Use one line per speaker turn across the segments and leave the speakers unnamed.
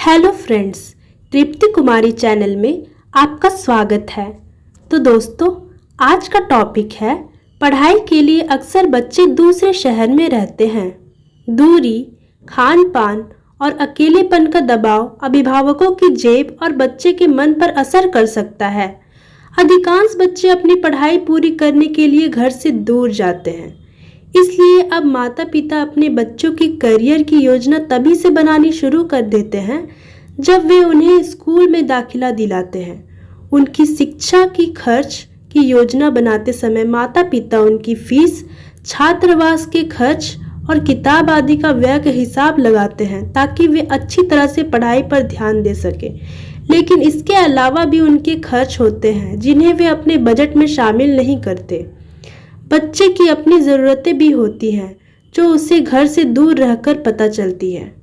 Hello friends, तृप्ति कुमारी channel में आपका स्वागत है। तो दोस्तों, आज का टॉपिक है पढ़ाई के लिए अक्सर बच्चे दूसरे शहर में रहते हैं। दूरी, खान पान और अकेलेपन का दबाव अभिभावकों की जेब और बच्चे के मन पर असर कर सकता है। अधिकांश बच्चे अपनी पढ़ाई पूरी करने के लिए घर से दूर जाते हैं। इसलिए अब माता पिता अपने बच्चों की करियर की योजना तभी से बनानी शुरू कर देते हैं जब वे उन्हें स्कूल में दाखिला दिलाते हैं। उनकी शिक्षा की खर्च की योजना बनाते समय माता पिता उनकी फीस, छात्रावास के खर्च और किताब आदि का व्यय का हिसाब लगाते हैं ताकि वे अच्छी तरह से पढ़ाई पर ध्यान दे सके। लेकिन इसके अलावा भी उनके खर्च होते हैं जिन्हें वे अपने बजट में शामिल नहीं करते। बच्चे की अपनी ज़रूरतें भी होती हैं जो उसे घर से दूर रहकर पता चलती है।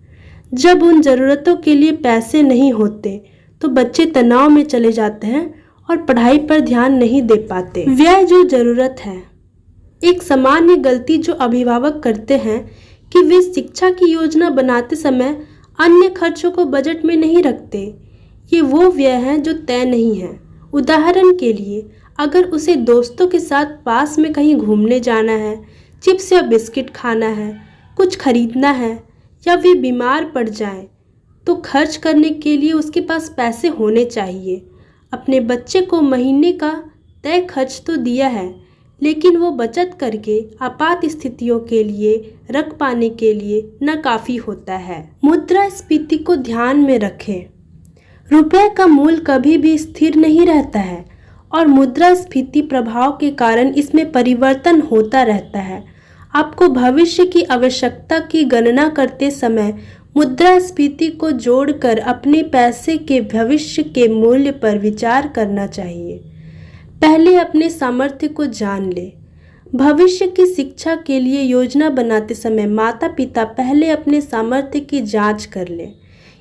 जब उन ज़रूरतों के लिए पैसे नहीं होते तो बच्चे तनाव में चले जाते हैं और पढ़ाई पर ध्यान नहीं दे पाते। व्यय जो ज़रूरत है, एक सामान्य गलती जो अभिभावक करते हैं कि वे शिक्षा की योजना बनाते समय अन्य खर्चों को बजट में नहीं रखते। ये वो व्यय हैं जो तय नहीं हैं। उदाहरण के लिए, अगर उसे दोस्तों के साथ पास में कहीं घूमने जाना है, चिप्स या बिस्किट खाना है, कुछ खरीदना है या वे बीमार पड़ जाए तो खर्च करने के लिए उसके पास पैसे होने चाहिए। अपने बच्चे को महीने का तय खर्च तो दिया है, लेकिन वो बचत करके आपात स्थितियों के लिए रख पाने के लिए न काफ़ी होता है। मुद्रास्फीति को ध्यान में रखें। रुपए का मूल्य कभी भी स्थिर नहीं रहता है और मुद्रास्फीति प्रभाव के कारण इसमें परिवर्तन होता रहता है। आपको भविष्य की आवश्यकता की गणना करते समय मुद्रास्फीति को जोड़कर अपने पैसे के भविष्य के मूल्य पर विचार करना चाहिए। पहले अपने सामर्थ्य को जान लें। भविष्य की शिक्षा के लिए योजना बनाते समय माता पिता पहले अपने सामर्थ्य की जांच कर लें।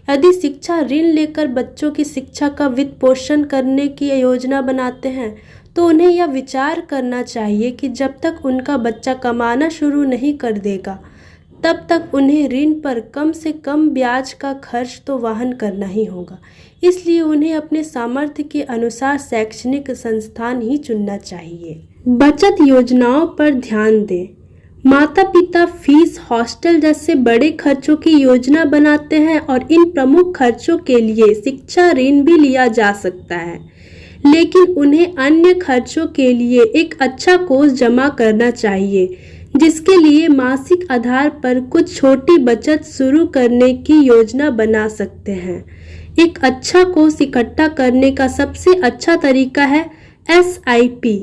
यदि शिक्षा ऋण लेकर बच्चों की शिक्षा का वित्त पोषण करने की योजना बनाते हैं तो उन्हें यह विचार करना चाहिए कि जब तक उनका बच्चा कमाना शुरू नहीं कर देगा तब तक उन्हें ऋण पर कम से कम ब्याज का खर्च तो वहन करना ही होगा। इसलिए उन्हें अपने सामर्थ्य के अनुसार शैक्षणिक संस्थान ही चुनना चाहिए। बचत योजनाओं पर ध्यान दें। माता पिता फीस, हॉस्टल जैसे बड़े खर्चों की योजना बनाते हैं और इन प्रमुख खर्चों के लिए शिक्षा ऋण भी लिया जा सकता है, लेकिन उन्हें अन्य खर्चों के लिए एक अच्छा कोष जमा करना चाहिए जिसके लिए मासिक आधार पर कुछ छोटी बचत शुरू करने की योजना बना सकते हैं। एक अच्छा कोष इकट्ठा करने का सबसे अच्छा तरीका है SIP,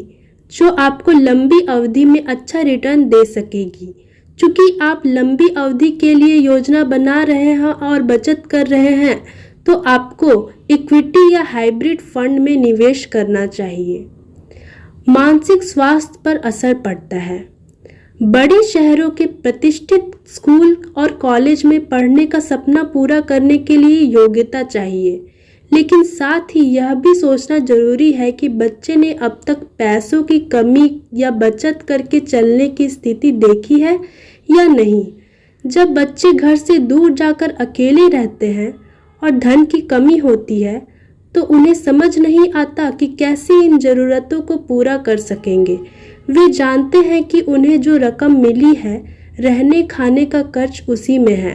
जो आपको लंबी अवधि में अच्छा रिटर्न दे सकेगी। चूँकि आप लंबी अवधि के लिए योजना बना रहे हैं और बचत कर रहे हैं तो आपको इक्विटी या हाइब्रिड फंड में निवेश करना चाहिए। मानसिक स्वास्थ्य पर असर पड़ता है। बड़े शहरों के प्रतिष्ठित स्कूल और कॉलेज में पढ़ने का सपना पूरा करने के लिए योग्यता चाहिए, लेकिन साथ ही यह भी सोचना जरूरी है कि बच्चे ने अब तक पैसों की कमी या बचत करके चलने की स्थिति देखी है या नहीं। जब बच्चे घर से दूर जाकर अकेले रहते हैं और धन की कमी होती है तो उन्हें समझ नहीं आता कि कैसे इन ज़रूरतों को पूरा कर सकेंगे। वे जानते हैं कि उन्हें जो रकम मिली है, रहने खाने का खर्च उसी में है।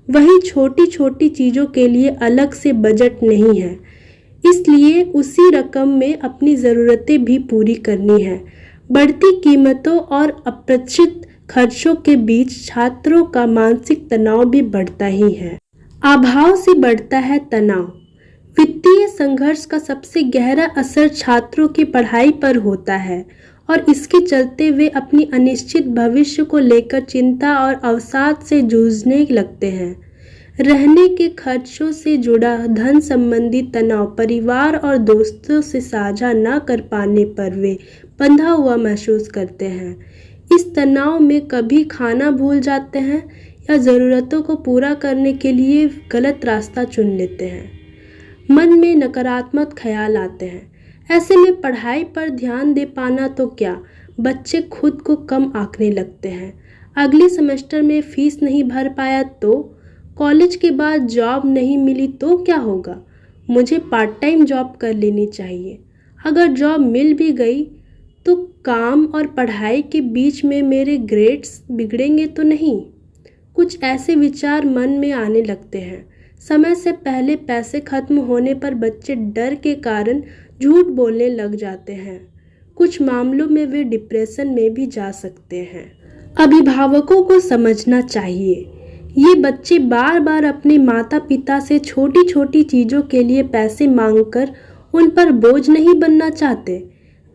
वही छोटी छोटी चीज़ों के लिए अलग से बजट नहीं है, इसलिए उसी रकम में अपनी ज़रूरतें भी पूरी करनी है। बढ़ती कीमतों और अप्रत्याशित खर्चों के बीच छात्रों का मानसिक तनाव भी बढ़ता ही है। अभाव से बढ़ता है तनाव। वित्तीय संघर्ष का सबसे गहरा असर छात्रों की पढ़ाई पर होता है और इसके चलते वे अपनी अनिश्चित भविष्य को लेकर चिंता और अवसाद से जूझने लगते हैं। रहने के खर्चों से जुड़ा धन संबंधी तनाव परिवार और दोस्तों से साझा न कर पाने पर वे बंधा हुआ महसूस करते हैं। इस तनाव में कभी खाना भूल जाते हैं या ज़रूरतों को पूरा करने के लिए गलत रास्ता चुन लेते हैं। मन में नकारात्मक ख्याल आते हैं। ऐसे में पढ़ाई पर ध्यान दे पाना तो क्या, बच्चे खुद को कम आंकने लगते हैं। अगले सेमेस्टर में फीस नहीं भर पाया तो कॉलेज के बाद जॉब नहीं मिली तो क्या होगा, मुझे पार्ट टाइम जॉब कर लेनी चाहिए। अगर जॉब मिल भी गई तो काम और पढ़ाई के बीच में मेरे ग्रेड्स बिगड़ेंगे तो नहीं। कुछ ऐसे विचार मन में आने लगते हैं। समय से पहले पैसे खत्म होने पर बच्चे डर के कारण झूठ बोलने लग जाते हैं। कुछ मामलों में वे डिप्रेशन में भी जा सकते हैं। अभिभावकों को समझना चाहिए, ये बच्चे बार बार अपने माता पिता से छोटी छोटी चीज़ों के लिए पैसे मांगकर उन पर बोझ नहीं बनना चाहते।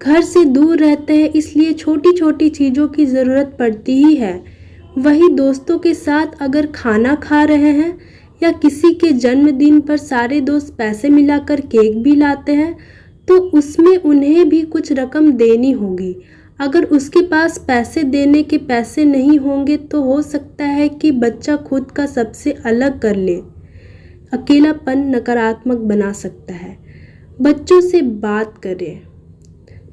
घर से दूर रहते हैं इसलिए छोटी छोटी चीज़ों की ज़रूरत पड़ती ही है। वही दोस्तों के साथ अगर खाना खा रहे हैं या किसी के जन्मदिन पर सारे दोस्त पैसे मिलाकर केक भी लाते हैं तो उसमें उन्हें भी कुछ रकम देनी होगी। अगर उसके पास पैसे देने के पैसे नहीं होंगे तो हो सकता है कि बच्चा खुद का सबसे अलग कर ले। अकेलापन नकारात्मक बना सकता है। बच्चों से बात करें।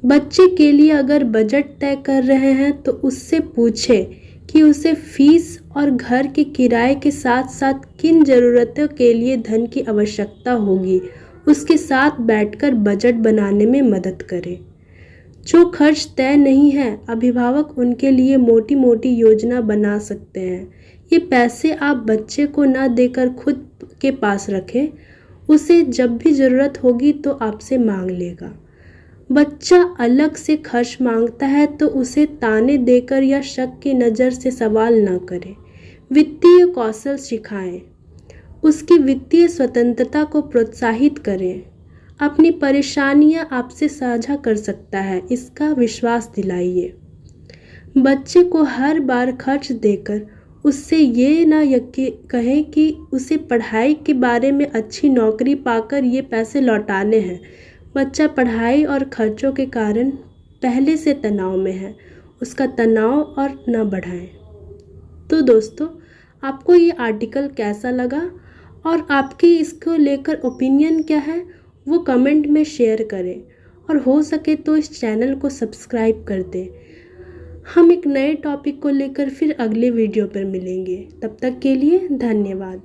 बच्चे के लिए अगर बजट तय कर रहे हैं तो उससे पूछें कि उसे फीस और घर के किराए के साथ साथ किन ज़रूरतों के लिए धन की आवश्यकता होगी। उसके साथ बैठकर बजट बनाने में मदद करें। जो खर्च तय नहीं है, अभिभावक उनके लिए मोटी मोटी योजना बना सकते हैं। ये पैसे आप बच्चे को ना देकर खुद के पास रखें। उसे जब भी ज़रूरत होगी तो आपसे मांग लेगा। बच्चा अलग से खर्च मांगता है तो उसे ताने देकर या शक की नज़र से सवाल न करें। वित्तीय कौशल सिखाएं। उसकी वित्तीय स्वतंत्रता को प्रोत्साहित करें। अपनी परेशानियां आपसे साझा कर सकता है, इसका विश्वास दिलाइए। बच्चे को हर बार खर्च देकर उससे ये ना कहें कि उसे पढ़ाई के बारे में अच्छी नौकरी पाकर ये पैसे लौटाने हैं। बच्चा पढ़ाई और खर्चों के कारण पहले से तनाव में है, उसका तनाव और न बढ़ाएं। तो दोस्तों, आपको ये आर्टिकल कैसा लगा और आपकी इसको लेकर ओपिनियन क्या है वो कमेंट में शेयर करें और हो सके तो इस चैनल को सब्सक्राइब कर दें। हम एक नए टॉपिक को लेकर फिर अगले वीडियो पर मिलेंगे। तब तक के लिए धन्यवाद।